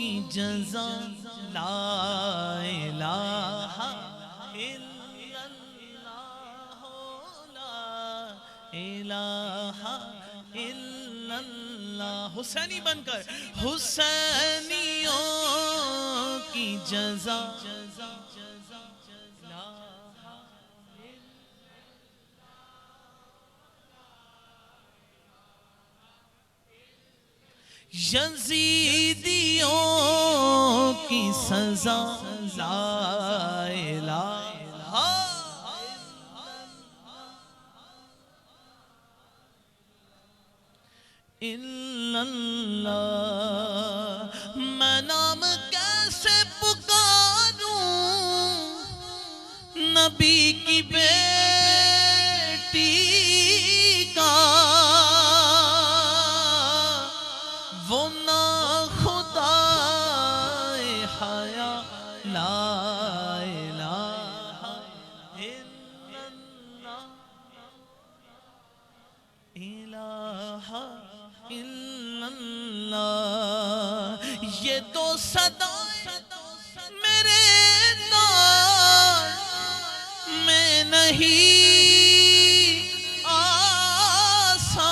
کی جزا لا الہ الا اللہ لا الہ الا اللہ. حسینی بن کر حسینیوں کی جزا یزیدیوں کی سزا لا الہ الا اللہ. میں نام کیسے پکاروں نبی کی بیٹی کا، وہ نا خدا حیا لا الہ الا اللہ الہ الا اللہ. یہ تو صدائیں میرے دار میں نہیں آسان،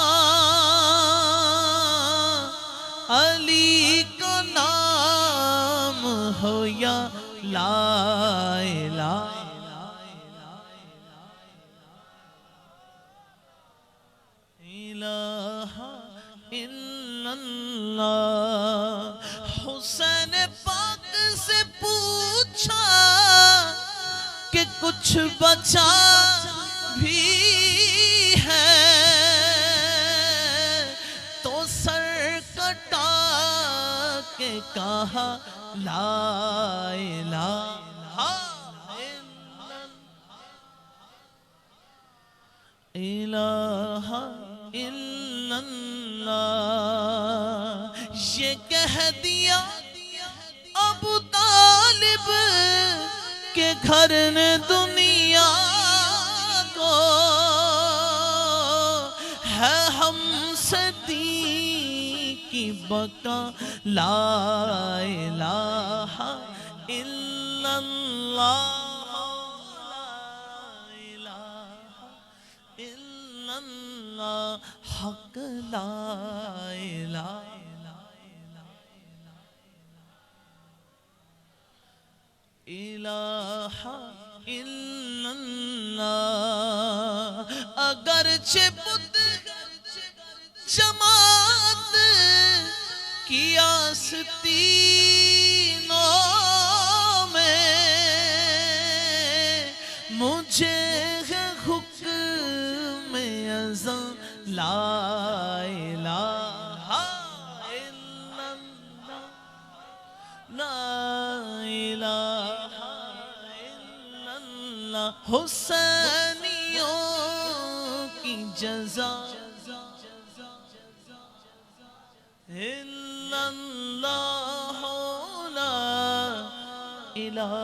علی کا نام ہو یا لا الہ الہ الا اللہ. حسین پاک سے پوچھا کہ کچھ بچا بھی ہے، تو سر کٹا کے کہا لا الہ الہ الا اللہ. یہ کہہ دیا ابو طالب کے گھر نے دنیا کو، ہے ہم سے دین کی بقا لا الہ الا اللہ حق لا الہ الہ الا اللہ. اگرچہ بت جماعت کی آستینوں میں، مجھے ہے حکم ازاں لا الہ الا اللہ لا الہ الا اللہ. حسینیوں کی جزا الا اللہ لا الہ